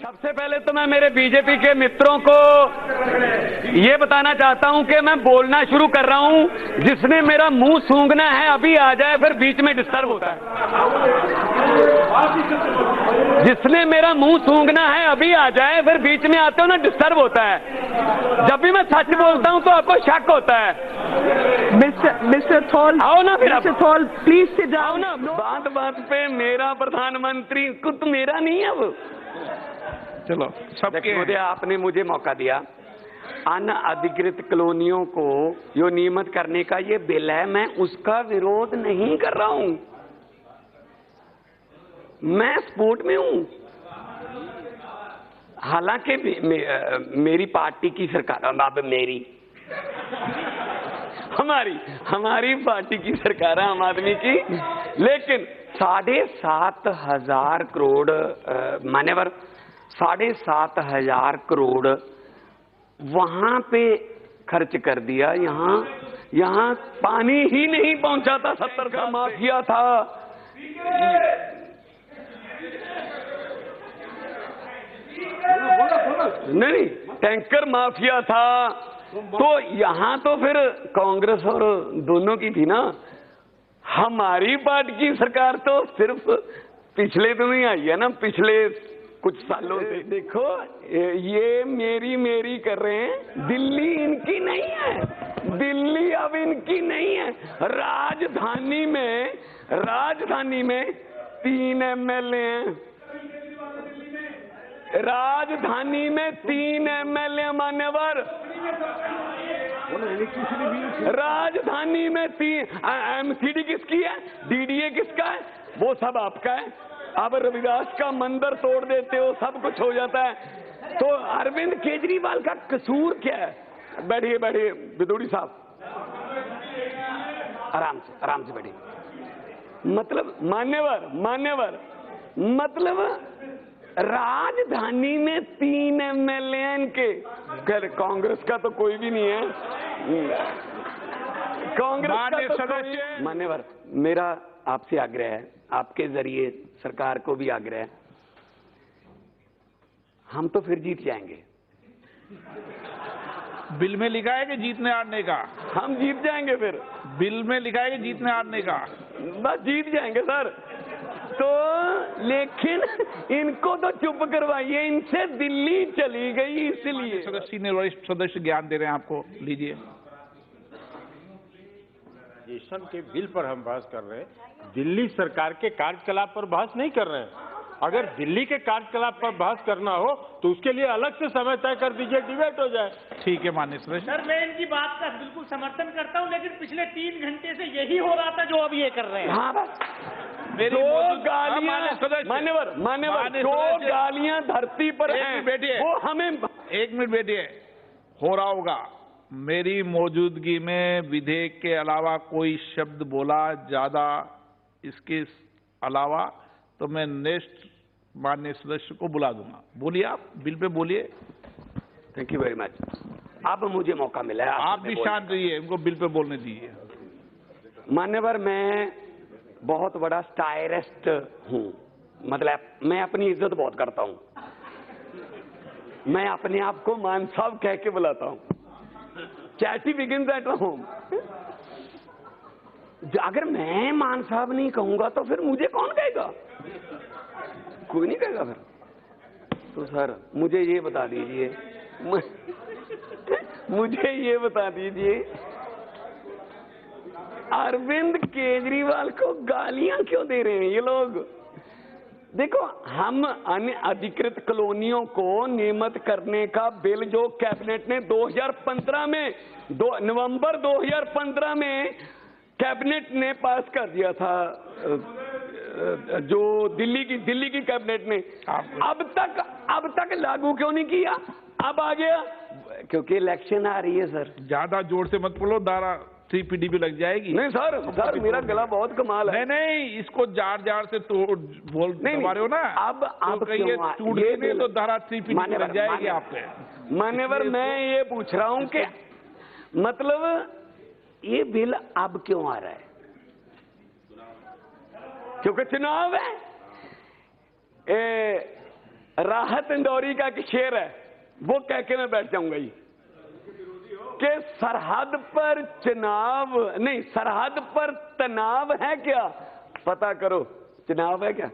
सबसे पहले तो मैं मेरे बीजेपी के मित्रों को ये बताना चाहता हूं कि मैं बोलना शुरू कर रहा हूं, जिसने मेरा मुंह सूंघना है अभी आ जाए, फिर बीच में डिस्टर्ब होता है। जिसने मेरा मुंह सूंघना है अभी आ जाए, फिर बीच में आते हो ना डिस्टर्ब होता है। जब भी मैं सच बोलता हूं तो आपको शक होता है। मिस्टर थॉल, आओ ना फिर, mister Thol please sit down. आओ ना, बात बात पे मेरा प्रधानमंत्री कुछ मेरा नहीं है वो। चलो सबके मुझे आपने मुझे मौका दिया। अनअधिकृत कॉलोनियों को जो नियमित करने का ये बिल है, मैं उसका विरोध नहीं कर रहा हूं, मैं सपोर्ट में हूं। हालांकि मेरी पार्टी की सरकार, अब मेरी हमारी पार्टी की सरकार है आम आदमी की, लेकिन 7,500 करोड़ मान्यवर 7,500 करोड़ वहां पे खर्च कर दिया। यहाँ पानी ही नहीं पहुंचा था। 70 का माफिया था। नहीं, टैंकर माफिया था। तो यहाँ तो फिर कांग्रेस और दोनों की थी ना। हमारी पार्टी की सरकार तो सिर्फ पिछले तो नहीं आई है ना, पिछले कुछ सालों से। देखो ये मेरी कर रहे हैं। दिल्ली इनकी नहीं है, दिल्ली अब इनकी नहीं है। राजधानी में 3 एमएलए हैं। राजधानी में 3 एमएलए मान्यवर। राजधानी में 3 एमसीडी किसकी है, डीडीए किसका है, वो सब आपका है। अब रविदास का मंदिर तोड़ देते हो, सब कुछ हो जाता है। तो अरविंद केजरीवाल का कसूर क्या है? बैठिए विदुड़ी साहब, आराम से बैठिए। मतलब मान्यवर मतलब राजधानी में 3 एमएलए के। कांग्रेस का तो कोई भी नहीं है। कांग्रेस का तो सदस्य। मान्यवर, मेरा आपसे आग्रह है, आपके जरिए सरकार को भी आग्रह है, हम तो फिर जीत जाएंगे। बिल में लिखा है कि जीतने हारने का। हम जीत जाएंगे। फिर बिल में लिखा है कि जीतने हारने का। बस जीत जाएंगे सर। तो लेकिन इनको तो चुप करवाइए, इनसे दिल्ली चली गई इसलिए। सदस्य ने वरिष्ठ सदस्य ज्ञान दे रहे हैं आपको, लीजिए। के बिल पर हम बहस कर रहे हैं, दिल्ली सरकार के कार्यकलाप पर बहस नहीं कर रहे हैं। अगर दिल्ली के कार्यकलाप पर बहस करना हो तो उसके लिए अलग से समय तय कर दीजिए, डिबेट हो जाए। ठीक है माननीय सदस्य। सर मैं इनकी बात का बिल्कुल समर्थन करता हूं, लेकिन पिछले 3 घंटे से यही हो रहा था जो अब ये कर रहे हैं। हाँ बस दो गालियां मान्यवर दो गालियां धरती पर हैं, वो हमें। 1 मिनट बैठिए। हो रहा होगा, मेरी मौजूदगी में विधेयक के अलावा कोई शब्द बोला ज्यादा, इसके अलावा तो मैं नेक्स्ट माननीय सदस्य को बुला दूंगा। बोलिए, आप बिल पे बोलिए। Thank you very much. अब मुझे मौका मिला है। आप भी शांत रहिए, उनको बिल पे बोलने दीजिए। मान्यवर, मैं बहुत बड़ा स्टायरिस्ट हूं, मतलब मैं अपनी इज्जत बहुत करता हूं। मैं अपने आप को मान साहब कह के बुलाता हूं। Charity begins at home. अगर मैं मान साहब नहीं कहूंगा तो फिर मुझे कौन कहेगा? कोई नहीं कहेगा फिर। तो सर मुझे ये बता दीजिए, मुझे ये बता दीजिए, अरविंद केजरीवाल को गालियां क्यों दे रहे हैं ये लोग? देखो, हम अनअधिकृत कॉलोनियों को नियमित करने का बिल जो कैबिनेट ने 2015 में नवंबर 2015 में कैबिनेट ने पास कर दिया था, जो दिल्ली की कैबिनेट ने अब तक लागू क्यों नहीं किया? अब आ गया क्योंकि इलेक्शन आ रही है सर। ज्यादा जोर से मत बोलो, धारा 3PD भी लग जाएगी। नहीं सर मेरा गला बहुत कमाल है। नहीं, इसको जार से तोड़ बोल दबा रहे हो ना। अब कहिए टूट गई तो धारा 3PD लग जाएगी आप पे। मान्यवर, मैं ये पूछ रहा हूं कि मतलब ये बिल अब क्यों आ रहा है? क्योंकि चुनाव है। राहत इंदौरी का एक शेर है, वो कह के मैं बैठ जाऊंगा ही कि सरहद पर चुनाव नहीं, सरहद पर तनाव है क्या, पता करो चुनाव है क्या।